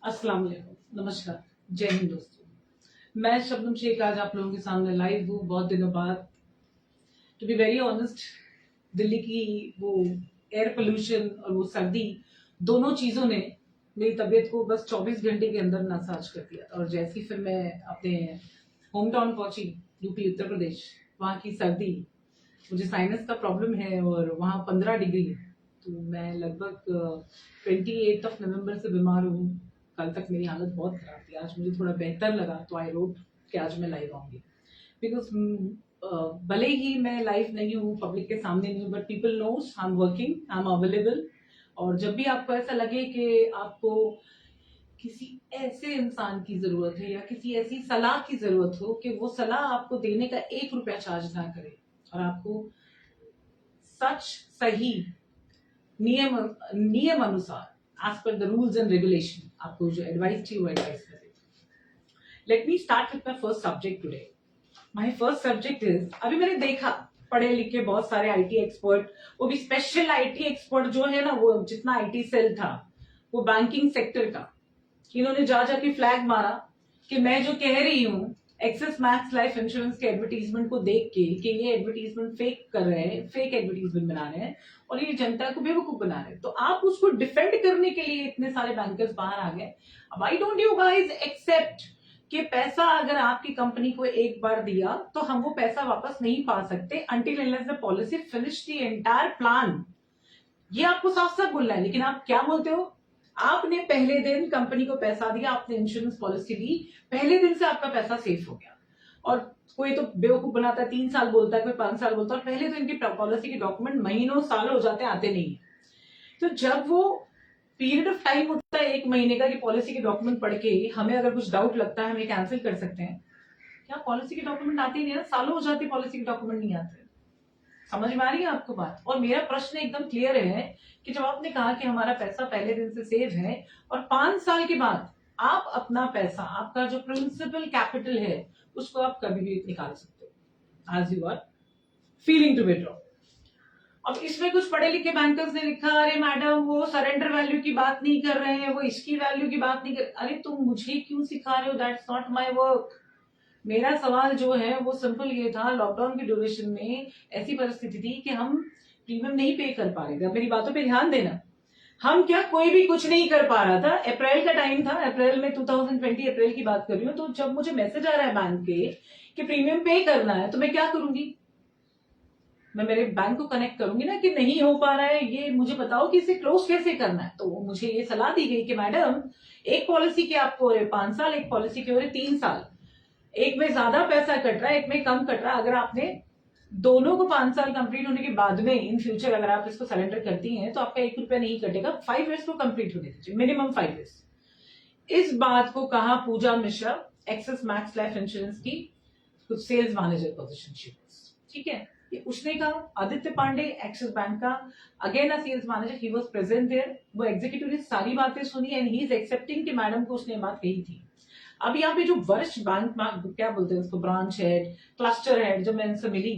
अस्सलाम वालेकुम, नमस्कार, जय हिंद दोस्तों। मैं शबनम शेख आज आप लोगों के सामने लाइव हूँ बहुत दिनों बाद। To be very honest, Delhi की वो एयर पोल्यूशन और वो सर्दी दोनों चीजों ने मेरी तबीयत को बस 24 घंटे के अंदर नासाज कर दिया। और जैसी फिर मैं अपने होम टाउन पहुंची, यूपी उत्तर प्रदेश, वहाँ की सर्दी, मुझे साइनस का प्रॉब्लम है और वहाँ 15 डिग्री है। तो मैं लगभग 28 नवंबर से बीमार हूँ। कल तक मेरी हालत बहुत खराब थी, आज मुझे थोड़ा बेहतर लगा तो आई रोट कि आज मैं लाइव आऊंगी। बिकॉज भले ही मैं लाइव नहीं हूँ, पब्लिक के सामने नहीं हूँ, but people nose I am working, I am available. और जब भी आपको ऐसा लगे कि आपको किसी ऐसे इंसान की जरूरत है या किसी ऐसी सलाह की जरूरत हो कि वो सलाह आपको देने का 1 रुपया चार्ज ना करे और आपको सच सही नियम नियम अनुसार as per the rules and regulation आपको जो एडवाइस चाहिए वो एडवाइस करे। Let me start with my first subject today. My first subject is, अभी मैंने देखा पढ़े लिखे बहुत सारे आईटी एक्सपर्ट, वो भी स्पेशल आईटी एक्सपर्ट जो है ना, वो जितना आईटी सेल था वो बैंकिंग सेक्टर का, इन्होंने जा जाके फ्लैग मारा कि मैं जो कह रही हूँ एक्सिस मैक्स लाइफ इंश्योरेंस के एडवर्टीजमेंट को देख के कि ये एडवर्टीजमेंट फेक कर रहे हैं, फेक एडवर्टीजमेंट बना रहे हैं और ये जनता को बेवकूफ बना रहे हैं, तो आप उसको डिफेंड करने के लिए इतने सारे बैंकर्स बाहर आ गए। अब I don't you guys accept कि पैसा अगर आपकी कंपनी को एक बार दिया तो हम वो पैसा वापस नहीं पा सकते until unless the policy finish the entire plan। ये आपको साफ साफ बोलना है, लेकिन आप क्या बोलते हो? आपने पहले दिन कंपनी को पैसा दिया, आपने इंश्योरेंस पॉलिसी दी, पहले दिन से आपका पैसा सेफ हो गया। और कोई तो बेवकूफ बनाता है, 3 साल बोलता है, कोई 5 साल बोलता है, और पहले तो इनकी पॉलिसी के डॉक्यूमेंट महीनों साल हो जाते आते नहीं है। तो जब वो पीरियड ऑफ टाइम होता है 1 महीने का कि पॉलिसी के डॉक्यूमेंट पढ़ के हमें अगर कुछ डाउट लगता है, हमें कैंसिल कर सकते हैं, क्या पॉलिसी के डॉक्यूमेंट आते ही नहीं है? सालों हो जाते पॉलिसी के डॉक्यूमेंट नहीं आते। समझ में आ रही है आपको बात? और मेरा प्रश्न एकदम क्लियर है कि जब आपने कहा कि हमारा पैसा पहले दिन से सेव है और 5 साल के बाद आप अपना पैसा, आपका जो प्रिंसिपल कैपिटल है, उसको आप कभी भी निकाल सकते हो as you are feeling to withdraw. अब इसमें कुछ पढ़े लिखे बैंकर्स ने लिखा, अरे मैडम वो सरेंडर वैल्यू की बात नहीं कर रहे हैं, वो इसकी वैल्यू की बात नहीं कर। अरे तुम मुझे क्यों सिखा रहे हो? That's not my work. मेरा सवाल जो है वो सिंपल ये था, लॉकडाउन की ड्यूरेशन में ऐसी परिस्थिति थी कि हम प्रीमियम नहीं पे कर पा रहे थे। अब मेरी बातों पे ध्यान देना, हम क्या कोई भी कुछ नहीं कर पा रहा था। अप्रैल का टाइम था, अप्रैल में 2020 अप्रैल की बात कर रही हूँ। तो जब मुझे मैसेज आ रहा है बैंक के कि प्रीमियम पे करना है, तो मैं क्या करूंगी? मैं मेरे बैंक को कनेक्ट करूंगी ना कि नहीं हो पा रहा है, ये मुझे बताओ कि इसे क्लोज कैसे करना है। तो मुझे ये सलाह दी गई कि मैडम एक पॉलिसी के आपको 5 साल, एक पॉलिसी के 3 साल, एक में ज्यादा पैसा कट रहा है, एक में कम कट रहा है। अगर आपने दोनों को 5 साल कंप्लीट होने के बाद में इन फ्यूचर अगर आप इसको सरेंडर करती हैं तो आपका 1 रुपया नहीं कटेगा। 5 ईयर्स को कंप्लीट होने दीजिए, मिनिमम 5 ईयर्स। इस बात को कहा Pooja Mishra, Axis Max Life Insurance की कुछ sales manager position she was, ठीक है। ये उसने कहा, आदित्य पांडे एक्सिस बैंक का again a sales manager, he was present there. वो एग्जीक्यूटिव ने सारी बातें सुनी एंड ही इज एक्सेप्टिंग कि मैडम को उसने बात कही थी। अब यहाँ पे जो वरिष्ठ बैंक क्या बोलते हैं उसको, ब्रांच हेड, क्लस्टर हेड, जब मैं इनसे मिली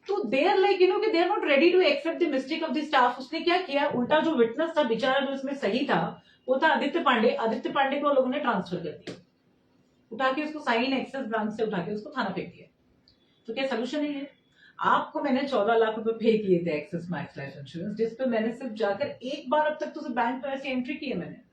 तो they are like you know कि they are not ready to accept the mistake of the staff. उसने क्या किया, उल्टा जो विटनेस था बेचारा, जो इसमें सही था, वो था आदित्य पांडे। आदित्य पांडे को लोगों ने ट्रांसफर कर दिया, उठा के उसको साइन एक्सेस ब्रांच से उठा के उसको थाना फेंक दिया। तो क्या सोल्यूशन है ये? आपको मैंने 14 लाख रुपए पे किए थे एक्सिस मैक्स लाइफ इंश्योरेंस, जिसपे मैंने सिर्फ जाकर एक बार अब तक तो सिर्फ बैंक में ऐसी एंट्री की है मैंने।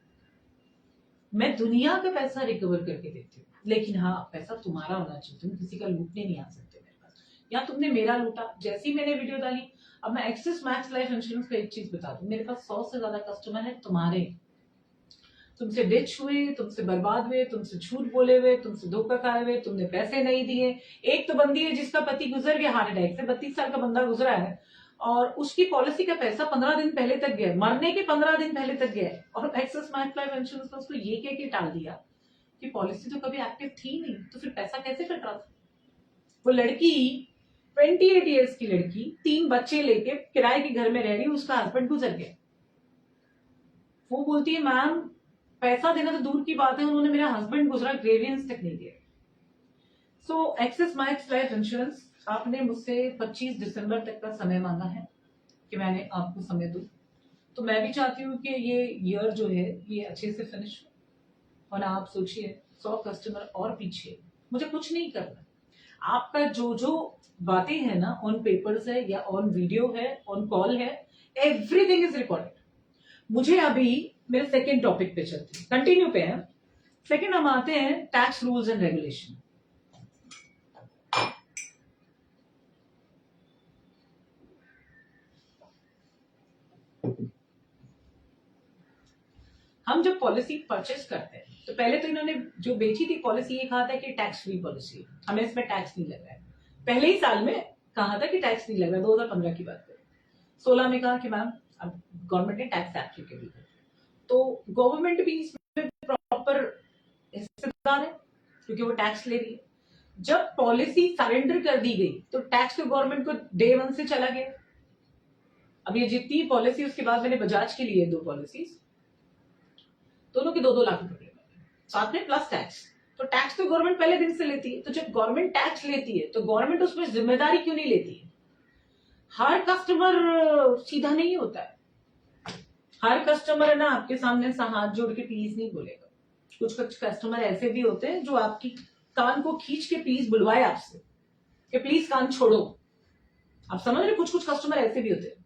मैं दुनिया का पैसा रिकवर करके देती हूँ, लेकिन हाँ पैसा तुम्हारा होना चाहिए, तुम किसी का लूटने नहीं आ सकते मेरे पास, या तुमने मेरा लूटा। जैसे ही मैंने वीडियो डाली, अब मैं एक्सिस मैक्स लाइफ इंश्योरेंस का एक चीज बता दूं, मेरे पास 100 से ज्यादा कस्टमर है तुम्हारे, तुमसे डिच हुए, तुमसे बर्बाद हुए, तुमसे झूठ बोले हुए, तुमसे धोखा खाए हुए, तुमने पैसे नहीं दिए। एक तो बंदी है जिसका पति गुजर गया हार्ट अटैक से, 32 साल का बंदा गुजरा है और उसकी पॉलिसी का पैसा 15 दिन पहले तक गया, मरने के 15 दिन पहले तक गया, और एक्सिस मैक्स लाइफ इंश्योरेंस ने उसको ये कह के टाल दिया कि पॉलिसी तो कभी एक्टिव थी नहीं, तो फिर पैसा कैसे कट रहा था? वो लड़की 28 ईयर्स की लड़की 3 बच्चे लेके किराए के घर में रह रही, उसका हस्बैंड गुजर गया। वो बोलती है मैम पैसा देना तो दूर की बात है, उन्होंने मेरा हस्बैंड गुजरा, ग्रेवियंस तक नहीं दिया। सो एक्सिस मैक्स लाइफ इंश्योरेंस, आपने मुझसे 25 दिसंबर तक का समय मांगा है कि मैंने आपको समय दूं, तो मैं भी चाहती हूँ कि ये ईयर जो है ये अच्छे से फिनिश हो। और आप सोचिए 100 कस्टमर और पीछे, मुझे कुछ नहीं करना। आपका जो जो बातें हैं ना, ऑन पेपर्स है या ऑन वीडियो है, ऑन कॉल है, एवरीथिंग इज रिकॉर्डेड। मुझे अभी मेरे सेकेंड टॉपिक पे चलते हैं, कंटिन्यू पे है। सेकेंड हम आते हैं टैक्स रूल्स एंड रेगुलेशन। हम जब पॉलिसी परचेस करते हैं तो पहले तो इन्होंने जो बेची थी पॉलिसी ये कहा था कि टैक्स फ्री पॉलिसी, हमें इसमें टैक्स नहीं लग रहा है। पहले ही साल में कहा था कि टैक्स नहीं लग रहा है, 2015 की बात करें। 16 में कहा कि मैम अब गवर्नमेंट ने टैक्स एप्लीकेबल कर दिया, तो गवर्नमेंट भी इसमें प्रॉपर हिस्सेदार है क्योंकि वो टैक्स ले रही है। जब पॉलिसी सरेंडर कर दी गई तो टैक्स तो गवर्नमेंट को डे 1 से चला गया। अब ये जितनी पॉलिसी, उसके बाद मैंने बजाज के लिए 2 पॉलिसीज, दोनों के 2-2 लाख रुपए साथ में प्लस टैक्स। तो टैक्स तो गवर्नमेंट पहले दिन से लेती है, तो जब गवर्नमेंट टैक्स लेती है तो गवर्नमेंट उसमें जिम्मेदारी क्यों नहीं लेती है? हर कस्टमर सीधा नहीं होता है, हर कस्टमर है ना आपके सामने हाथ जोड़ के प्लीज नहीं बोलेगा। कुछ कस्टमर ऐसे भी होते हैं जो आपकी कान को खींच के प्लीज बुलवाए आपसे कि प्लीज कान छोड़ो। आप समझ रहे, कुछ कस्टमर ऐसे भी होते हैं।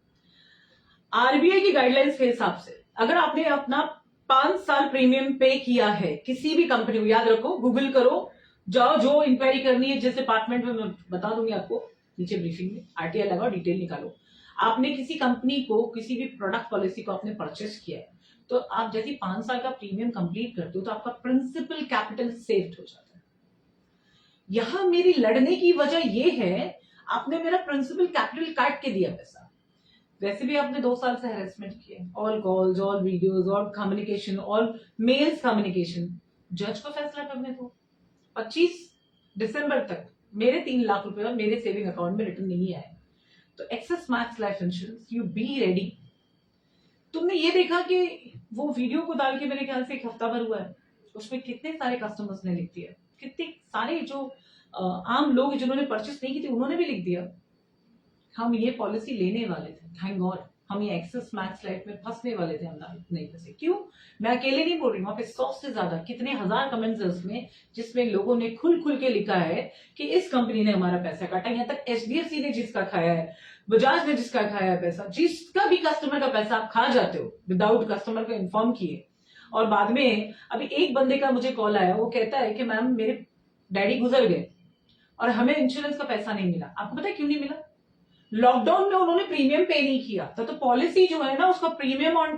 आरबीआई की गाइडलाइंस के हिसाब से अगर आपने अपना 5 साल प्रीमियम पे किया है किसी भी कंपनी को, याद रखो, गूगल करो, जाओ, जो इंक्वायरी करनी है जिस डिपार्टमेंट में मैं बता दूंगी आपको नीचे ब्रीफिंग में, आरटीआई लगाओ, डिटेल निकालो। आपने किसी कंपनी को, किसी भी प्रोडक्ट पॉलिसी को आपने परचेस किया है, तो आप जैसे 5 साल का प्रीमियम कंप्लीट करते हो तो आपका प्रिंसिपल कैपिटल सेव्ड हो जाता है। यहां मेरी लड़ने की वजह यह है, आपने मेरा प्रिंसिपल कैपिटल काट के दिया पैसा। वैसे भी आपने 2 साल से हेरेसमेंट किए, all calls, all videos, all communication, all mails communication. जज को फैसला करने दो। 25 दिसंबर तक मेरे 3 लाख रुपए और मेरे सेविंग अकाउंट में रिटर्न नहीं आए, तो Axis Max Life insurance, you be ready. तुमने ये देखा कि वो वीडियो को डाल के मेरे ख्याल से 1 हफ्ता भर हुआ है, उसमें कितने सारे कस्टमर्स ने लिख दिया, कितने सारे जो आम लोग जिन्होंने परचेस नहीं की थी उन्होंने भी लिख दिया। हम ये पॉलिसी लेने वाले थे, थैंक गॉड हम ये एक्सेस मैक्स लाइफ में फंसने वाले थे, हम नहीं फंसे। क्यों? मैं अकेले नहीं बोल रही हूँ, वहां पे 100 से ज्यादा, कितने हजार कमेंट्स है उसमें जिसमें लोगों ने खुल खुल के लिखा है कि इस कंपनी ने हमारा पैसा काटा। यहाँ तक एचडीएफसी ने जिसका खाया है, बजाज ने जिसका खाया है पैसा, जिसका भी कस्टमर का पैसा आप खा जाते हो विदाउट कस्टमर को इन्फॉर्म किए। और बाद में अभी एक बंदे का मुझे कॉल आया, वो कहता है कि मैम मेरे डैडी गुजर गए और हमें इंश्योरेंस का पैसा नहीं मिला। आपको पता है क्यों नहीं मिला? लॉकडाउन में उन्होंने प्रीमियम पे नहीं किया था, तो पॉलिसी जो है ना उसका प्रीमियम ऑन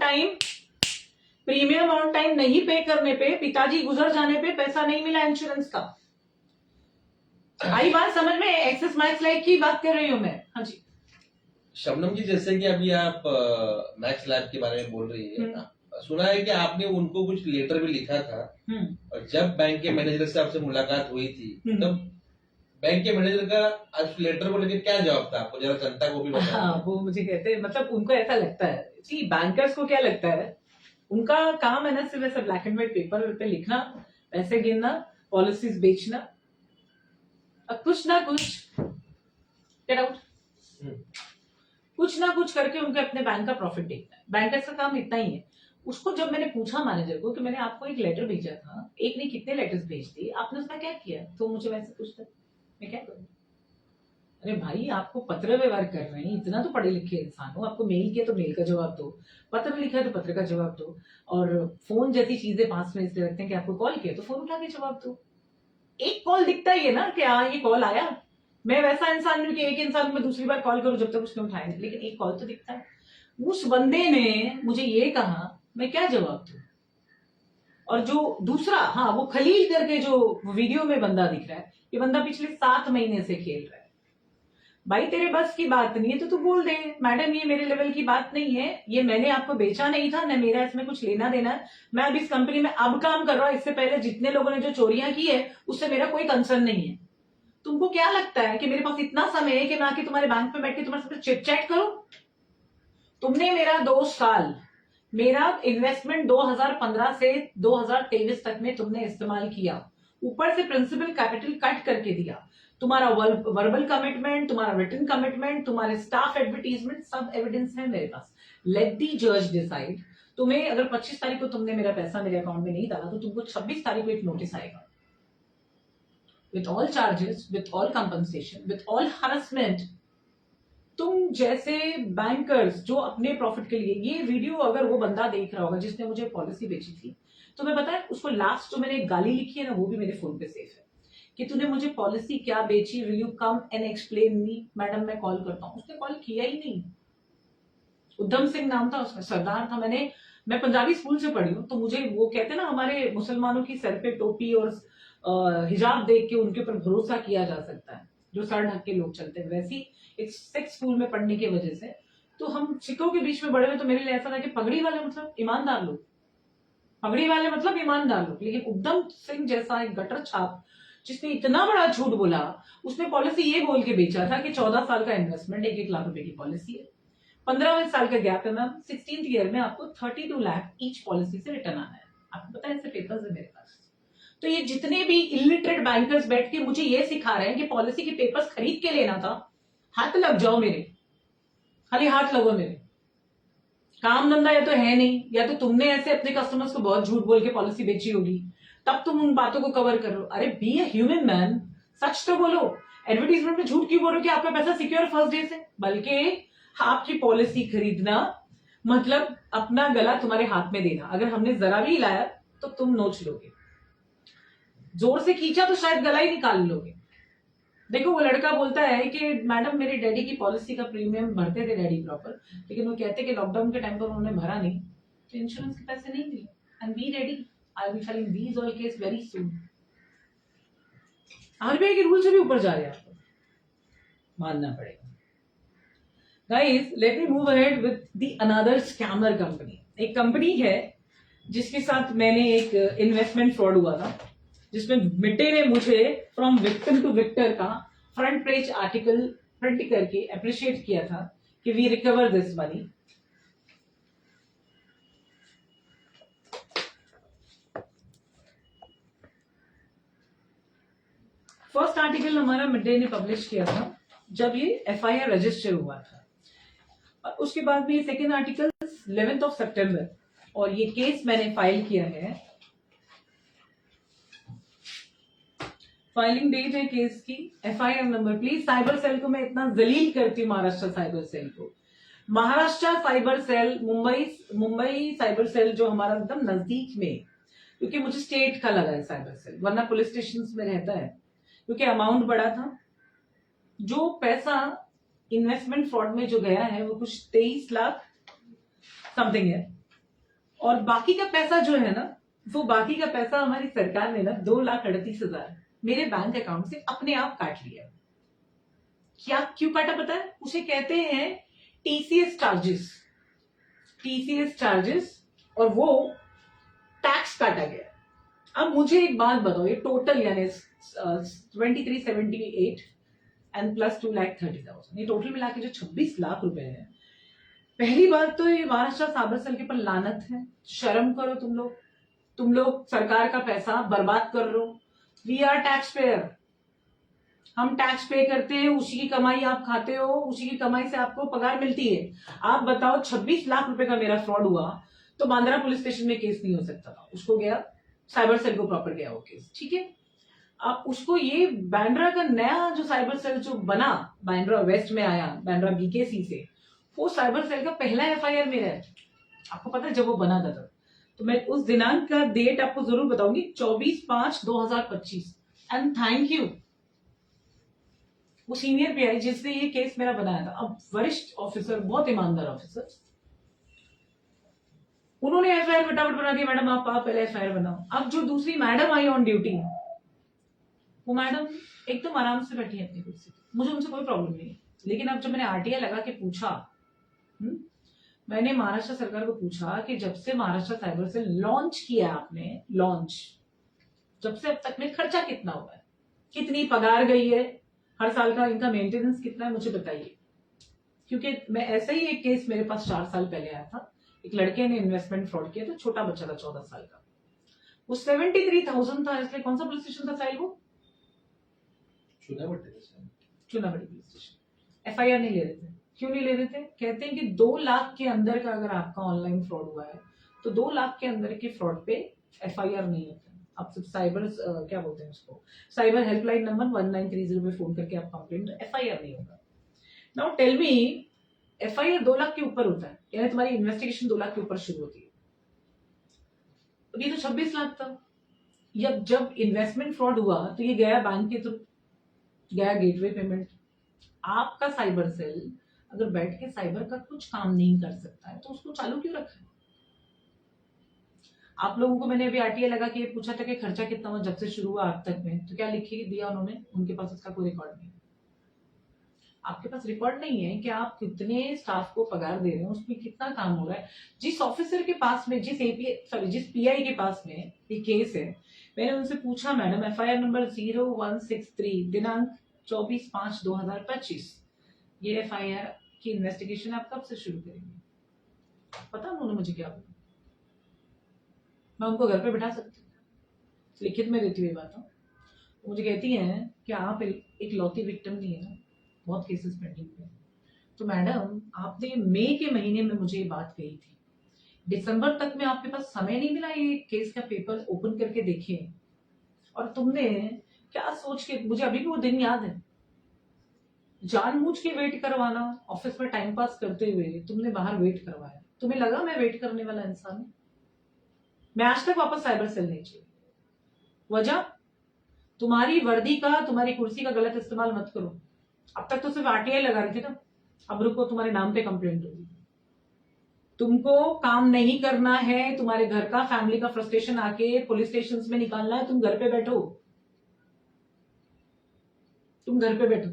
टाइम नहीं पे करने पे, पिताजी गुजर जाने पे पैसा नहीं मिला इंश्योरेंस का। आई बात समझ में? एक्सेस मैक्स लाइफ की बात कर रही हूं मैं। हाँ जी शबनम जी, जैसे कि अभी आप मैक्स लैब के बारे में बोल रही है, सुना है कि आपने उनको कुछ लेटर भी लिखा था, और जब बैंक के मैनेजर से आपसे मुलाकात हुई थी तब बैंक के मैनेजर का उस लेटर को लेकर क्या जवाब था आपको, जरा जनता को भी बताइए। हाँ, वो मुझे कहते हैं, मतलब उनको ऐसा लगता है जी, बैंकर्स को क्या लगता है, उनका काम है ना सिर्फ ऐसा ब्लैक एंड व्हाइट पेपर पे लिखना, पैसे गिनना, पॉलिसीज बेचना, अब कुछ ना कुछ गेट आउट, कुछ ना कुछ करके उनके अपने बैंक का प्रॉफिट देखना है। बैंकर्स का काम इतना ही है। उसको जब मैंने पूछा मैनेजर को कि मैंने आपको एक लेटर भेजा था, एक नहीं कितने लेटर्स भेज दिए, आपने उसका क्या किया, तो मुझे वैसे पूछता, मैं क्या करूं? अरे भाई, आपको पत्र व्यवहार कर रहे हैं, इतना तो पढ़े लिखे इंसान हो, आपको मेल किया तो मेल का जवाब दो, पत्र लिखा है तो पत्र का जवाब दो, और फोन जैसी चीजें पास में इसलिए रखते हैं कि आपको कॉल किया तो फोन उठा के जवाब दो। एक कॉल दिखता ही है ना कि हाँ ये कॉल आया। मैं वैसा इंसान हूं कि एक इंसान को मैं दूसरी बार कॉल करूं जब तक उसने उठाया, लेकिन एक कॉल तो दिखता है। उस बंदे ने मुझे ये कहा, मैं क्या जवाब दूं? और जो दूसरा, हाँ, वो खलील करके जो वीडियो में बंदा दिख रहा है, ये बंदा पिछले 7 महीने से खेल रहा है। भाई तेरे बस की बात नहीं है तो तू बोल दे, मैडम ये मेरे लेवल की बात नहीं है, ये मैंने आपको बेचा नहीं था, न मेरा इसमें कुछ लेना देना है, मैं अब इस कंपनी में अब काम कर रहा हूं, इससे पहले जितने लोगों ने जो चोरियां की है उससे मेरा कोई कंसर्न नहीं है। तुमको क्या लगता है कि मेरे पास इतना समय है कि मैं आके तुम्हारे बैंक में बैठ के तुम्हारे साथ चिट चैट करूं? तुमने मेरा 2 साल, मेरा इन्वेस्टमेंट 2015 से 2023 तक में तुमने इस्तेमाल किया, ऊपर से प्रिंसिपल कैपिटल कट करके दिया, तुम्हारा वर्बल कमिटमेंट, तुम्हारा रिटन कमिटमेंट, तुम्हारे स्टाफ एडवर्टीजमेंट, सब एविडेंस है मेरे पास। लेट दी जज डिसाइड। तुम्हें अगर 25 तारीख को तुमने मेरा पैसा मेरे अकाउंट में नहीं डाला तो तुमको 26 तारीख को एक नोटिस आएगा with all charges, with all compensation, with all harassment. तुम जैसे बैंकर्स जो अपने प्रॉफिट के लिए, ये वीडियो अगर वो बंदा देख रहा होगा जिसने मुझे पॉलिसी बेची थी, तो मैं बताया उसको लास्ट जो मैंने एक गाली लिखी है ना, वो भी मेरे फोन पे सेफ है कि तूने मुझे पॉलिसी क्या बेची, will you come and explain me. Madam मैं कॉल करता हूँ, उसने कॉल किया ही नहीं। उद्धम सिंह नाम था उसका, सरदार था। मैं पंजाबी स्कूल से पढ़ी हूँ, तो मुझे वो कहते ना हमारे मुसलमानों की सर पे टोपी और हिजाब देख के उनके ऊपर भरोसा किया जा सकता है, जो सर ढक के लोग चलते हैं, वैसी एक सिक्स स्कूल में पढ़ने की वजह से तो हम सिखों के बीच में बड़े हुए, तो मेरे लिए ऐसा था कि पगड़ी वाले मतलब ईमानदार लोग, पगड़ी वाले मतलब ईमानदार लोग। लेकिन उद्धम सिंह जैसा एक गटर छाप जिसने इतना बड़ा झूठ बोला, उसने पॉलिसी ये बोल के बेचा था कि 14 साल का इन्वेस्टमेंट 1-1 लाख रुपए की पॉलिसी है, 15 साल का गैप है मैम, 16th ईयर में आपको 32 लाख ईच पॉलिसी से रिटर्न आना है। आपको पता है ऐसे पेपर्स है मेरे पास। तो ये जितने भी इलिटरेट बैंकर्स बैठ के मुझे ये सिखा रहे हैं कि पॉलिसी के पेपर्स खरीद के लेना था, हाथ लग जाओ मेरे, खाली हाथ लगो मेरे। काम धंधा या तो है नहीं, या तो तुमने ऐसे अपने कस्टमर्स को बहुत झूठ बोल के पॉलिसी बेची होगी, तब तुम उन बातों को कवर कर लो। अरे बी ए ह्यूमन मैन, सच तो बोलो। एडवर्टीजमेंट में झूठ क्यों बोल रहे हो कि आपका पैसा सिक्योर फर्स्ट डे से, बल्कि आपकी पॉलिसी खरीदना मतलब अपना गला तुम्हारे हाथ में देना। अगर हमने जरा भी हिलाया तो तुम नोच लोगे, जोर से खींचा तो शायद गला ही निकाल लोगे। देखो वो लड़का बोलता है कि मैडम मेरे डैडी की पॉलिसी का प्रीमियम भरते थे डैडी प्रॉपर, लेकिन वो कहते कि लॉकडाउन के टाइम पर उन्होंने भरा नहीं तो इंश्योरेंस के पैसे नहीं मिले। And be ready, I will file these all case very soon. RBI के रूल से भी ऊपर जा रहे हैं, आपको मानना पड़ेगा। Guys let me move ahead with the another scammer company. एक कंपनी है जिसके साथ मैंने एक इन्वेस्टमेंट फ्रॉड हुआ था, जिसमें मिट्टे ने मुझे फ्रॉम विक्टिम टू विक्टर का फ्रंट पेज आर्टिकल प्रिंट करके अप्रिशिएट किया था कि we recover this money. First article हमारा मिडडे ने पब्लिश किया था जब ये एफआईआर रजिस्टर हुआ था, और उसके बाद में ये second article 11th of September, और ये केस मैंने फाइल किया है। फाइलिंग डेट है केस की, FIR number, please cyber cell को मैं इतना जलील करती हूँ, महाराष्ट्र साइबर सेल को। Maharashtra cyber cell, Mumbai cyber cell जो हमारा एकदम नजदीक में, क्योंकि मुझे स्टेट का लगा है साइबर सेल, वरना पुलिस स्टेशन में रहता है, क्योंकि अमाउंट बड़ा था। जो पैसा इन्वेस्टमेंट फ्रॉड में जो गया है वो कुछ 23 लाख समथिंग है, और बाकी का पैसा जो है ना, वो बाकी का पैसा हमारी सरकार ने ना 2,38,000 मेरे बैंक अकाउंट से अपने आप काट लिया। क्या क्यों काटा पता है? उसे कहते हैं टीसीएस चार्जेस, टीसीएस चार्जेस, और वो टैक्स काटा गया। अब मुझे एक बात बताओ, ये टोटल यानी 2378 एंड प्लस 2,30,000, ये टोटल मिला के जो 26 लाख रुपए है। पहली बात तो ये महाराष्ट्र साइबर सेल के ऊपर लानत है, शर्म करो तुम लोग सरकार का पैसा बर्बाद कर रहे हो। वी आर टैक्स पेयर, हम टैक्स पे करते हैं, उसी की कमाई आप खाते हो, उसी की कमाई से आपको पगार मिलती है। आप बताओ 26 लाख रुपए का मेरा फ्रॉड हुआ तो बांद्रा पुलिस स्टेशन में केस नहीं हो सकता था, उसको गया साइबर सेल को प्रॉपर गया वो केस, ठीक है। आप उसको ये बांद्रा का नया जो साइबर सेल जो बना, बांद्रा वेस्ट में आया, बांद्रा बीकेसी से, वो साइबर सेल का पहला एफआईआर मेरा है। आपको पता है जब वो बना था तो मैं उस दिनांक का डेट आपको जरूर बताऊंगी, 24/5/2025। एंड थैंक यू वो सीनियर पीआई जिसने ये केस मेरा बनाया था। अब वरिष्ठ ऑफिसर, बहुत ईमानदार ऑफिसर, उन्होंने एफआईआर फटाफट बना दिया, मैडम आप पहले एफआईआर बनाओ। अब जो दूसरी मैडम आई ऑन ड्यूटी, वो मैडम एकदम आराम से बैठी है अपनी कुर्सी, मुझे उनसे कोई प्रॉब्लम नहीं है। लेकिन अब जब मैंने आरटीआई लगा के पूछा, मैंने महाराष्ट्र सरकार को पूछा कि जब से महाराष्ट्र साइबर सेल लॉन्च किया आपने, लॉन्च जब से अब तक में खर्चा कितना हुआ है, कितनी पगार गई है, हर साल का इनका मेंटेनेंस कितना है, मुझे बताइए। क्योंकि मैं ऐसे ही एक केस मेरे पास 4 साल पहले आया था, एक लड़के ने इन्वेस्टमेंट फ्रॉड किया था, छोटा बच्चा था 14 साल का, वो 73,000 था। इसलिए कौन सा पुलिस स्टेशन था साहिल? वो चुनावड़ी पुलिस स्टेशन। एफआईआर नहीं ले रहे थे। क्यों नहीं ले रहे थे? कहते हैं कि 2 लाख के अंदर का अगर आपका ऑनलाइन फ्रॉड हुआ है तो 2 लाख के अंदर के फ्रॉड पे FIR नहीं होता। आप सिर्फ साइबर क्या बोलते हैं उसको, साइबर हेल्पलाइन नंबर 1930 पे फोन करके आप कंप्लेंट, FIR नहीं होगा। Now tell me, FIR 2 lakh के ऊपर होता है, यानी तुम्हारी इन्वेस्टिगेशन 2 लाख के ऊपर शुरू होती है। अब ये तो 26 लाख था। जब इन्वेस्टमेंट फ्रॉड हुआ तो ये गया बैंक के थ्रू, गया गेटवे पेमेंट। आपका साइबर सेल अगर बैठ के साइबर का कुछ काम नहीं कर सकता है तो उसको चालू क्यों रखा है? आप लोगों को मैंने अभी RTA लगा के पूछा था कि खर्चा कितना हुआ जब से शुरू हुआ अब तक में, तो क्या लिखी दिया उन्होंने? उनके पास इसका कोई रिकॉर्ड नहीं। आपके पास रिकॉर्ड नहीं है कि आप कितने स्टाफ को पगार दे रहे हैं, उसमें कितना काम हो रहा है। जिस ऑफिसर के पास में, जिस PI के पास में ये केस है, मैंने उनसे पूछा, मैडम FIR नंबर 0163 दिनांक 24/5/2025, ये FIR की इन्वेस्टिगेशन आप कब से शुरू करेंगे? पता उन्होंने मुझे क्या बोला? मैं उनको घर पे बिठा सकती हूँ, लिखित में देती हुई बात हूँ। मुझे कहती हैं कि आप एक लौती विक्टिम नहीं है ना, बहुत केसेस पेंडिंग पे। तो मैडम, आपने मई के महीने में मुझे ये बात कही थी, दिसंबर तक में आपके पास समय नहीं मिला ये केस का पेपर ओपन करके देखें, और तुमने क्या सोच के, मुझे अभी भी वो दिन याद है, जानबूझ के वेट करवाना, ऑफिस में टाइम पास करते हुए तुमने बाहर वेट करवाया। तुम्हें लगा मैं वेट करने वाला इंसान हूं? मैं आज तक वापस साइबर सेल नहीं चाहिए। वजह, तुम्हारी वर्दी का, तुम्हारी कुर्सी का गलत इस्तेमाल मत करो। अब तक तो सिर्फ RTI लगा रही थी ना, अब रुको, तुम्हारे नाम पे कंप्लेंट होगी। तुमको काम नहीं करना है, तुम्हारे घर का, फैमिली का फ्रस्ट्रेशन आके पुलिस स्टेशन में निकालना है, तुम घर पे बैठो, तुम घर पे बैठो।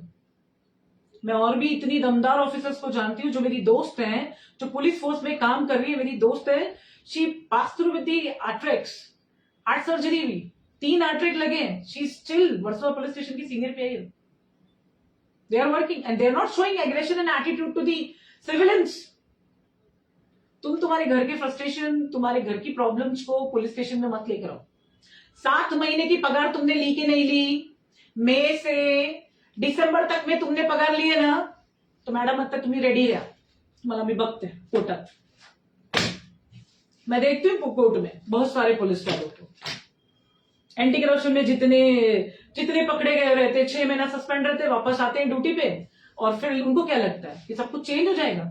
मैं और भी इतनी दमदार ऑफिसर्स को जानती हूँ जो मेरी दोस्त हैं, जो पुलिस फोर्स में काम कर रही है। मेरी दोस्त है, she pass through with the आर्ट्रेक्स, हार्ट सर्जरी हुई, 3 आर्ट्रेक लगे हैं, she still Versova police station की सीनियर PI है। They are working and they are not showing aggression and attitude to the civilians. तुम तुम्हारे घर के फ्रस्ट्रेशन, तुम्हारे घर की प्रॉब्लम्स को पुलिस स्टेशन में मत लेकर आओ। 7 महीने की पगार तुमने ली कि नहीं ली? मई से डिसेंबर तक में तुमने पगार लिए ना, तो मैडम आता तुम्ही रेडी रहा, तुम्हाला मी बघते कोर्टात। मैं देखती हूँ कोर्ट में बहुत सारे पुलिस वालों को, एंटी करप्शन में जितने पकड़े गए रहते, 6 महीना सस्पेंड रहते, वापस आते हैं ड्यूटी पे, और फिर उनको क्या लगता है कि सब कुछ चेंज हो जाएगा।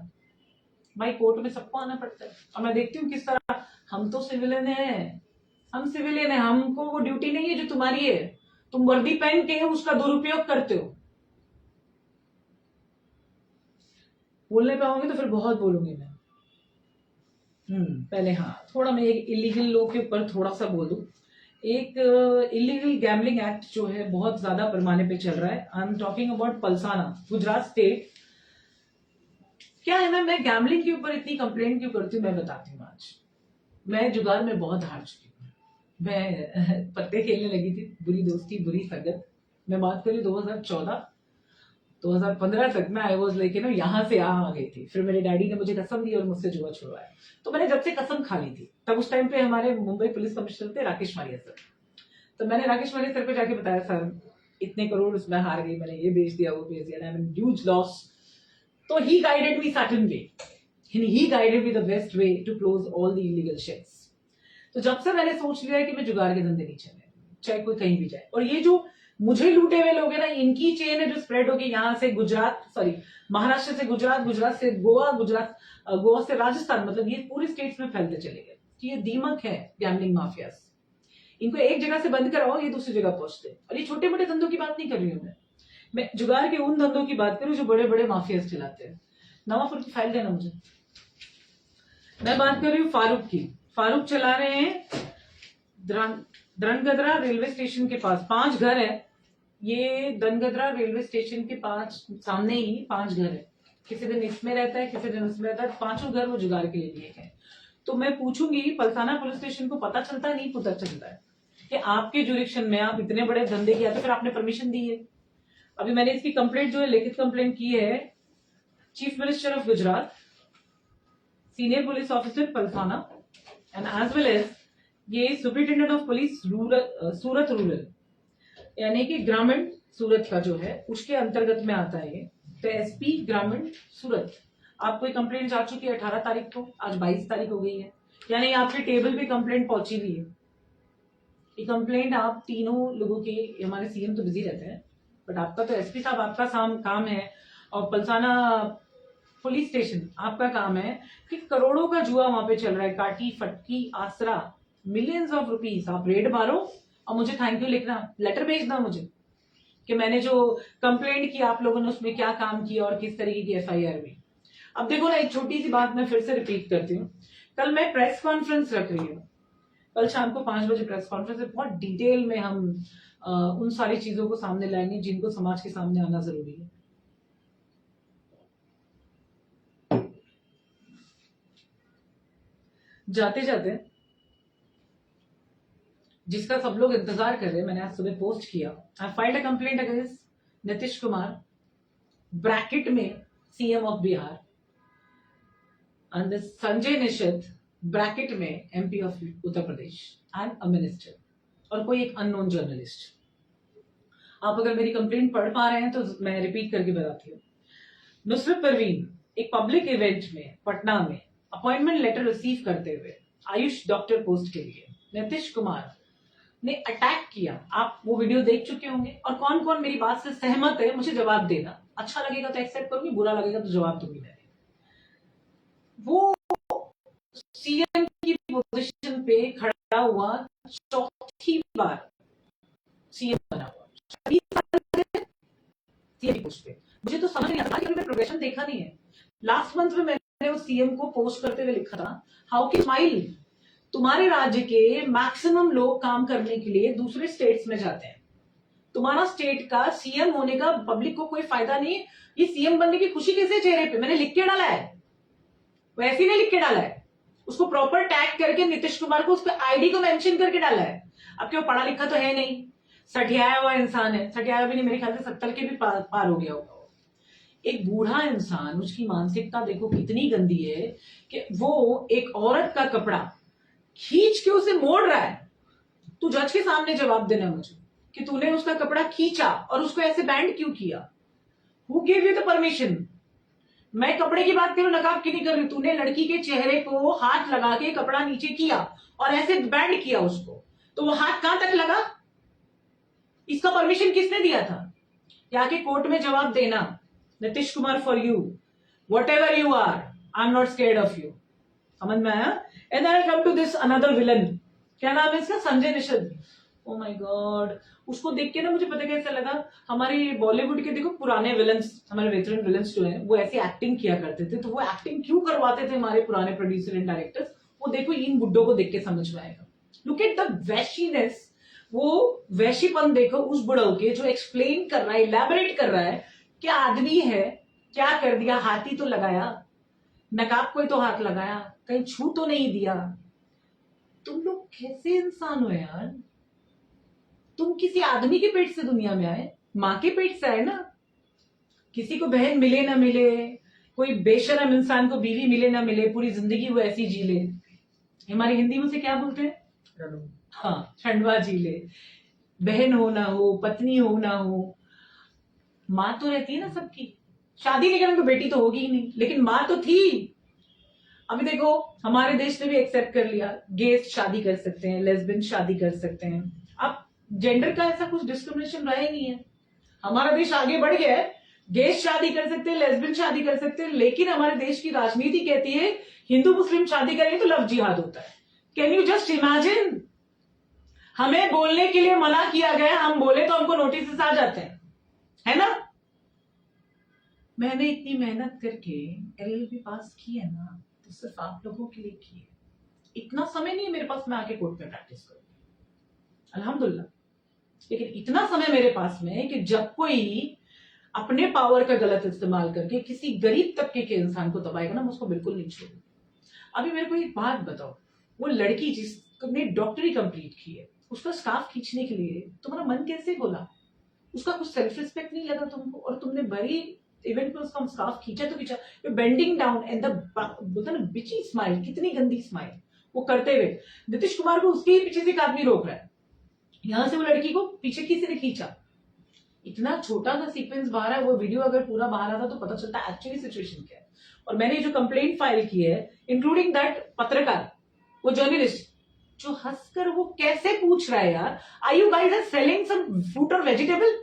भाई कोर्ट में सबको आना पड़ता है, और मैं देखती हूँ किस तरह, हम तो सिविलियन है, हम सिविलियन है, हमको वो ड्यूटी नहीं है जो तुम्हारी है। तुम वर्दी पहन के उसका दुरुपयोग करते हो। बोलने पाओगे तो फिर बहुत बोलूंगी मैं। पहले थोड़ा मैं एक इलीगल लोग के ऊपर थोड़ा सा बोल दूं। एक इलीगल गैम्बलिंग एक्ट जो है बहुत ज्यादा पैमाने पे चल रहा है। I am talking about Palsana, Gujarat state. क्या है ना, मैं गैम्बलिंग के ऊपर इतनी कंप्लेंट क्यों करती हूँ मैं बताती हूँ। आज मैं जुगार में बहुत हार चुकी हूँ। मैं पत्ते खेलने लगी थी, बुरी दोस्ती बुरी संगत। मैं बात करी 2014-2015 तक में, आई वॉज लाइक यहाँ से यहाँ आ गई थी। फिर मेरे डैडी ने मुझे कसम दी और मुझसे जुआ छुड़वाया। तो मैंने जब से कसम खा ली थी, तब उस टाइम पे हमारे मुंबई पुलिस कमिश्नर थे राकेश मारिया सर। तो मैंने राकेश मारिया सर को जाके बताया, सर इतने करोड़ उसमें हार गई, मैंने ये बेच दिया वो बेच दिया, आई एम ह्यूज लॉस। तो he guided me certain way, he guided me the best way to close all the illegal shares. तो जब से मैंने सोच लिया कि मैं जुगाड़ के धंधे नहीं चलने, चाहे कोई कहीं भी जाए। और ये जो मुझे लूटे हुए लोग हैं ना, इनकी चेन है जो स्प्रेड होगी यहाँ से महाराष्ट्र से गुजरात, गुजरात से गोवा, गोवा से राजस्थान, मतलब ये पूरी स्टेट्स में फैलते चले गए। तो ये दीमक है गैम्बलिंग माफियाज। इनको एक जगह से बंद कराओ, ये दूसरी जगह पहुंचते। और ये छोटे मोटे धंधों की बात नहीं कर रही हूँ मैं जुगाड़ के उन धंधों की बात करूँ जो बड़े बड़े माफियाज चलाते हैं। नवापुर की फाइल देना मुझे। मैं बात कर रही हूँ फारूक की। फारूक चला रहे हैं धनगदरा रेलवे स्टेशन के पास 5 घर है। ये धनगदरा रेलवे स्टेशन के पास सामने ही 5 घर है। किसी दिन इसमें रहता है, किसी दिन उसमें रहता है। 5 घर वो जुगाड़ के लिए लिए हैं। तो मैं पूछूंगी, पलसाना पुलिस स्टेशन को पता चलता है, नहीं पता चलता है कि आपके जुरिक्शन में आप इतने बड़े धंधे किया, तो फिर आपने परमिशन दी है। अभी मैंने इसकी कंप्लेंट जो है, लिखित कंप्लेंट की है chief minister of Gujarat, senior police officer Palsana, and as well as ये superintendent of police Surat rural, यानी कि ग्रामीण सूरत का जो है उसके अंतर्गत में आता है ये। तो SP ग्रामीण सूरत, आपको कंप्लेंट जा चुकी है 18 तारीख को, आज 22 तारीख हो गई है। यानी आपके टेबल पे कंप्लेंट पहुंची भी है। ये कंप्लेंट आप तीनों लोगों की, हमारे सीएम तो बिजी रहते हैं, बट आपका तो एसपी साहब आपका काम है, और पलसाना पुलिस स्टेशन आपका काम है कि करोड़ों का जुआ वहां पे चल रहा है, काटी फटकी आसरा, मिलियंस ऑफ रुपीस। आप रेड मारो और मुझे थैंक यू लिखना, लेटर भेजना मुझे कि मैंने जो कंप्लेंट की आप लोगों ने उसमें क्या काम किया और किस तरीके की एफआईआर हुई। अब देखो ना, एक छोटी सी बात मैं फिर से रिपीट करती हूँ। कल मैं प्रेस कॉन्फ्रेंस रख रही हूँ, कल शाम को 5 बजे प्रेस कॉन्फ्रेंस है। बहुत डिटेल में हम उन सारी चीजों को सामने लाएंगे जिनको समाज के सामने आना जरूरी है। जाते जाते, जिसका सब लोग इंतजार कर रहे हैं, मैंने आज सुबह पोस्ट किया, I filed a complaint against Nitish Kumar, bracket में CM of Bihar, and Sanjay Nishad, bracket में MP of Uttar Pradesh, and a minister, और कोई एक अननोन जर्नलिस्ट। आप अगर मेरी कंप्लेंट पढ़ पा रहे हैं तो मैं रिपीट करके बताती हूँ। नुसरत परवीन एक पब्लिक इवेंट में पटना में अपॉइंटमेंट लेटर रिसीव करते हुए आयुष डॉक्टर पोस्ट के लिए नीतीश कुमार ने अटैक किया। आप वो वीडियो देख चुके होंगे, और कौन कौन मेरी बात से सहमत है मुझे जवाब देना। अच्छा लगेगा तो एक्सेप्ट करूंगी, बुरा लगेगा तो जवाब दूंगी मैं। वो सीएम की पोजीशन पे खड़ा हुआ, चौथी बार सीएम बना हुआ, सीएम पोस्ट पे। मुझे तो समझ नहीं आता, मैंने प्रोग्रेशन देखा नहीं है। लास्ट मंथ में मैंने उस सीएम को पोस्ट करते हुए लिखा था, हाउ कैन स्माइल, तुम्हारे राज्य के मैक्सिमम लोग काम करने के लिए दूसरे स्टेट्स में जाते हैं, तुम्हारा स्टेट का सीएम होने का पब्लिक को कोई फायदा नहीं, ये सीएम बनने की खुशी कैसे चेहरे पे। मैंने लिख के डाला है, वैसे ही नहीं लिख के डाला है, उसको प्रॉपर टैग करके नीतीश कुमार को, उसके आईडी को मेंशन करके डाला है। अब क्यों, पढ़ा लिखा तो है नहीं, सठियाया हुआ इंसान है, सठियाया भी नहीं, मेरे ख्याल से 70 के भी पार हो गया होगा। एक बूढ़ा इंसान, उसकी मानसिकता देखो कितनी गंदी है कि वो एक औरत का कपड़ा खींच के उसे मोड़ रहा है। तू जज के सामने जवाब देना मुझे कि तूने उसका कपड़ा खींचा और उसको ऐसे बैंड क्यों किया। Who gave you the permission. मैं कपड़े की बात करूं, नकाब की नहीं कर रही। तूने लड़की के चेहरे को हाथ लगा के कपड़ा नीचे किया और ऐसे बैंड किया उसको, तो वो हाथ कहां तक लगा, इसका परमिशन किसने दिया था। जाके कोर्ट में जवाब देना, Nitish Kumar for you, whatever you are, I am not scared of you. समझ में आया। And I come to this another villain, क्या नाम है इसका, Sanjay Nishad. Oh my god, उसको देख के ना मुझे पता कैसा लगा, हमारे बॉलीवुड के देखो पुराने विलन्स, हमारे वेटरन विलन्स जो है, वो ऐसी एक्टिंग किया करते थे। तो वो एक्टिंग क्यों करवाते थे हमारे पुराने प्रोड्यूसर एंड डायरेक्टर्स, वो देखो इन बुड्ढों को देख के समझ में आएगा। लुक एट द वैशीनेस, वो वैशीपन देखो उस बुढ़ऊ के, जो एक्सप्लेन कर रहा है, इलैबोरेट कर रहा है क्या आदमी है, क्या कर दिया, हाथी तो लगाया, नकाब कोई तो हाथ लगाया, कहीं छू तो नहीं दिया। तुम लोग कैसे इंसान हो यार, तुम किसी आदमी के पेट से दुनिया में आए, माँ के पेट से आए ना। किसी को बहन मिले ना मिले, कोई बेशरम इंसान को बीवी मिले ना मिले, पूरी जिंदगी वो ऐसी जी ले। हमारी हिंदी में उसे क्या बोलते हैं, हाँ, ठंडवा जी ले। बहन हो ना हो, पत्नी हो ना हो, माँ तो रहती है ना सबकी। शादी नहीं करें तो बेटी तो होगी ही नहीं, लेकिन माँ तो थी। अभी देखो हमारे देश ने भी एक्सेप्ट कर लिया, गेस शादी कर सकते हैं, लेस्बियन शादी कर सकते हैं। अब जेंडर का ऐसा कुछ डिस्क्रिमिनेशन रहा ही नहीं है, हमारा देश आगे बढ़ गया है। गेस शादी कर सकते हैं, लेस्बियन शादी कर सकते हैं, लेकिन हमारे देश की राजनीति कहती है हिंदू मुस्लिम शादी करेंगे तो लव जिहाद होता है। कैन यू जस्ट इमेजिन, हमें बोलने के लिए मना किया गया, हम बोले तो हमको नोटिस आ जाते हैं, है ना। मैंने इतनी मेहनत करके एलएलबी पास की है ना, तो सिर्फ आप लोगों के लिए की है। इतना समय नहीं है मेरे पास मैं आके कोर्ट में प्रैक्टिस करूं, अल्हम्दुलिल्लाह, लेकिन इतना समय मेरे पास में है कि जब कोई अपने पावर का गलत इस्तेमाल करके किसी गरीब तबके के इंसान को दबाएगा ना, मैं उसको बिल्कुल नहीं छोड़ूंगी। अभी मेरे को एक बात बताओ, वो लड़की जिसने डॉक्टरी कंप्लीट की है, उसका स्कार्फ खींचने के लिए तुम्हारा मन कैसे बोला, उसका कुछ सेल्फ रिस्पेक्ट नहीं लगा तुमको, और तुमने बड़ी इवेंट में उसका स्कार्फ खींचा तो खींचा। बेंडिंग डाउन एंड द बोलता ना बिची स्माइल, कितनी गंदी स्माइल वो करते हुए नीतीश कुमार को उसके ही पीछे से एक आदमी रोक रहा है, यहां से वो लड़की को पीछे किसी ने खींचा। इतना छोटा सा सीक्वेंस बाहर है, वो वीडियो अगर पूरा बाहर आता तो पता चलता एक्चुअली सिचुएशन क्या है। और मैंने जो कंप्लेंट फाइल की है, इंक्लूडिंग दैट पत्रकार, वो जर्नलिस्ट जो हंसकर वो कैसे पूछ रहा है यार, are you guys are selling some fruit और वेजिटेबल?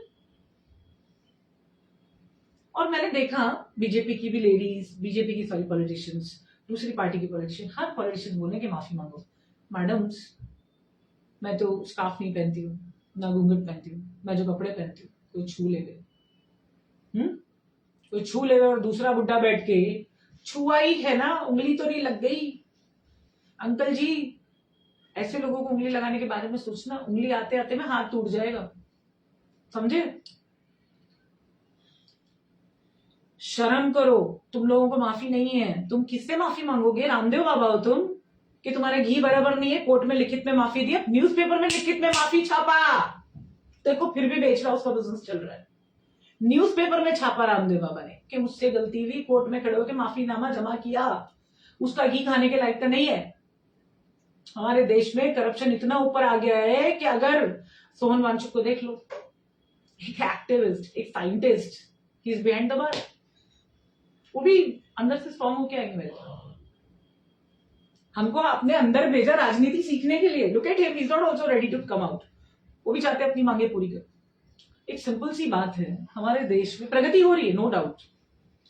और मैंने देखा बीजेपी की भी लेडीज, बीजेपी की सॉरी पॉलिटिशियंस, दूसरी पार्टी के पॉलिटिशियन, हर पॉलिटिशियन बोलने के माफी मांगो। मैडम्स, मैं तो स्कार्फ नहीं पहनती हूँ, ना घूंघट पहनती हूँ, मैं जो कपड़े पहनती हूँ कोई छू ले गए, कोई छू ले गए और दूसरा बुड्ढा बैठ के छुआ ही है ना, उंगली तो नहीं लग गई। अंकल जी, ऐसे लोगों को उंगली लगाने के बारे में सोचना, उंगली आते आते में हाथ टूट जाएगा, समझे? शर्म करो, तुम लोगों को माफी नहीं है। तुम किससे माफी मांगोगे? रामदेव बाबा हो तुम कि तुम्हारे घी बराबर नहीं है, कोर्ट में लिखित में माफी दिया, न्यूज़पेपर में लिखित में माफी छापा, देखो फिर भी बेच रहा, उसका बिजनेस चल रहा है। न्यूज़पेपर में छापा रामदेव बाबा ने कि मुझसे गलती हुई, कोर्ट में खड़े होकर माफीनामा जमा किया, उसका घी खाने के लायक तो नहीं है। हमारे देश में करप्शन इतना ऊपर आ गया है कि अगर सोहन वांचुक को देख लो, एक एक्टिविस्ट, एक scientist, he is behind the bar, वो भी अंदर से स्ट्रॉन्ग होके आएंगे मेरे को। हमको अपने अंदर भेजा राजनीति सीखने के लिए। Look at him, he is not also ready to come out. वो भी चाहते हैं अपनी मांगे पूरी कर। एक सिंपल सी बात है, हमारे देश में प्रगति हो रही है, नो डाउट,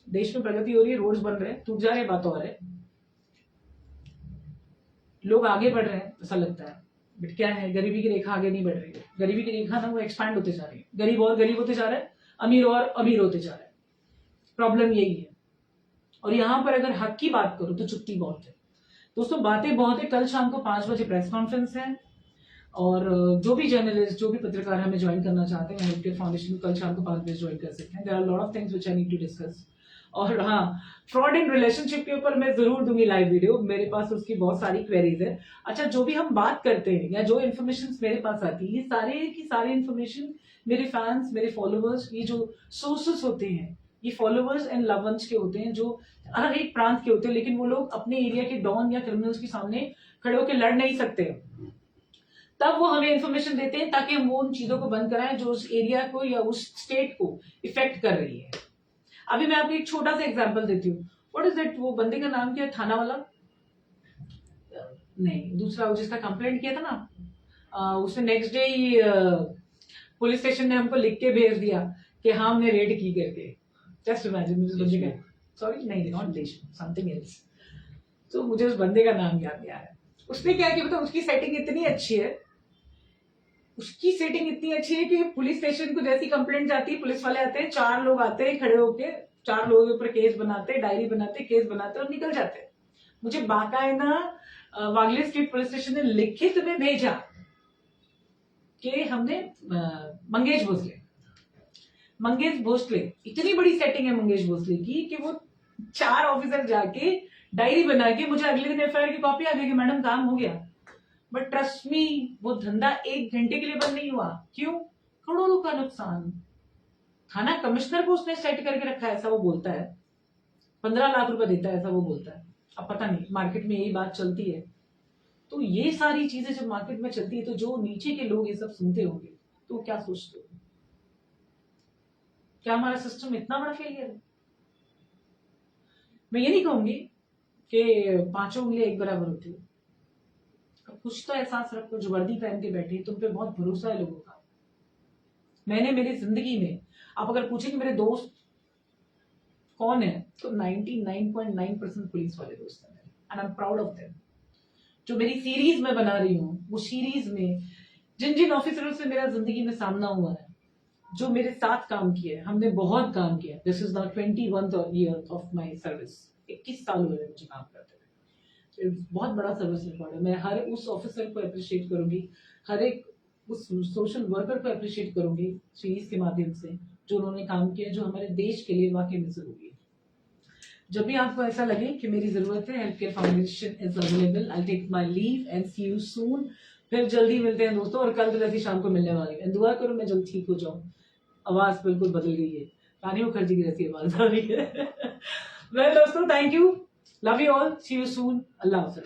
देश में प्रगति हो रही है, रोड्स बन रहे हैं, टूट जा रहे, बात और है, लोग आगे बढ़ रहे हैं ऐसा लगता है, बट क्या है, गरीबी की रेखा आगे नहीं बढ़ रही है। गरीबी की रेखा ना वो एक्सपैंड होते जा रही है, गरीब और गरीब होते जा रहे हैं, अमीर और अमीर होते जा रहे हैं। प्रॉब्लम यही है। और यहां पर अगर हक की बात करो तो चुप्पी बहुत है। दोस्तों, बातें बहुत है। कल शाम को 5 बजे प्रेस कॉन्फ्रेंस है, और जो भी जर्नलिस्ट, जो भी पत्रकार हमें ज्वाइन करना चाहते हैं, हेल्थ केयर फाउंडेशन कल शाम को 5 बजे ज्वाइन कर सकते हैं। There are lot of things which I need to discuss. और हाँ, फ्रॉड इन रिलेशनशिप के ऊपर मैं जरूर दूंगी लाइव वीडियो, मेरे पास उसकी बहुत सारी क्वेरीज है। अच्छा, जो भी हम बात करते हैं या जो इन्फॉर्मेशन मेरे पास आती है, ये सारे की सारी इन्फॉर्मेशन मेरे फैंस, मेरे फॉलोअर्स, ये जो सोर्सेस होते हैं, ये फॉलोअर्स एंड लव वंस के होते हैं, जो हर एक प्रांत के होते हैं, लेकिन वो लोग अपने एरिया के डॉन या क्रिमिनल्स के सामने खड़े होकर लड़ नहीं सकते। तब वो हमें इन्फॉर्मेशन देते हैं ताकि हम वो उन चीजों को बंद कराएं जो उस एरिया को या उस स्टेट को इफेक्ट कर रही है। अभी मैं आपको एक छोटा सा एग्जांपल देती हूँ। व्हाट इज दैट, वो बंदे का नाम क्या है, थाना वाला, नहीं दूसरा, जिसका कंप्लेंट किया था ना, उसने नेक्स्ट डे ही पुलिस स्टेशन ने हमको लिख के भेज दिया कि हाँ हमने रेड की करके। जस्ट इमेजिन, मुझे बंदे का, सॉरी नहीं, नॉट देशमुख, समथिंग एल्स। तो मुझे उस बंदे का नाम याद नहीं आ रहा है। उसने क्या किया, उसकी सेटिंग इतनी अच्छी है, उसकी सेटिंग इतनी अच्छी है कि पुलिस स्टेशन को जैसी कंप्लेंट जाती है, पुलिस वाले आते हैं, 4 लोग आते हैं खड़े होके, 4 लोगों के ऊपर केस बनाते, डायरी बनाते, केस बनाते और निकल जाते हैं। मुझे बाकायदा वागले स्ट्रीट पुलिस स्टेशन ने लिखित में भेजा कि हमने मंगेश भोसले, इतनी बड़ी सेटिंग है मंगेश भोसले की कि वो 4 ऑफिसर जाके डायरी बना के मुझे अगले दिन एफआईआर की कॉपी आ गई कि मैडम काम हो गया। बट ट्रस्ट मी, वो धंधा 1 घंटे के लिए बंद नहीं हुआ। क्यों? करोड़ों का नुकसान। थाना कमिश्नर को उसने सेट करके रखा है, ऐसा वो बोलता है, 15 लाख रुपए देता है, ऐसा वो बोलता है। अब पता नहीं, मार्केट में यही बात चलती है। तो ये सारी चीजें जब मार्केट में चलती है, तो जो नीचे के लोग ये सब सुनते होंगे, तो क्या सोचते हो? क्या हमारा सिस्टम इतना बड़ा फेलियर है? मैं ये नहीं कहूंगी कि 5 उंगलियां एक बराबर होती है। कुछ तो एहसास रखो, जो वर्दी पहन के बैठे, तुम पे बहुत भरोसा है लोगों का। मैंने मेरी जिंदगी में, आप अगर पूछेंगे मेरे दोस्त कौन है, तो 99.9% पुलिस वाले दोस्त हैं, and I am proud of them. जो मेरी सीरीज में बना रही हूँ, वो सीरीज में जिन जिन ऑफिसरों से मेरा जिंदगी में सामना हुआ है, जो मेरे साथ काम किया है, हमने बहुत काम किया। This is the 21st year of my service. 21 साल हुए मुझे काम करते हुए। बहुत बड़ा सर्विस रिकॉर्ड है। मैं हर उस ऑफिसर को अप्रिशिएट करूंगी, हर एक उस सोशल वर्कर को अप्रिशिएट करूंगी सीरीज के माध्यम से, जो उन्होंने काम किया, जो हमारे देश के लिए वाकई में जरूरी है। जब भी आपको ऐसा लगे कि मेरी जरूरत है, health care foundation is available. I take my leave and see you soon. फिर जल्दी मिलते हैं दोस्तों, और कल तो जैसी शाम को मिलने वाली है। दुआ करो मैं जल्द ठीक हो जाऊं। आवाज बिल्कुल बदल गई है, रानी मुखर्जी की जैसी आवाज आ रही है। वेल दोस्तों, thank you, love you all, see you soon, अल्लाह हाफिज।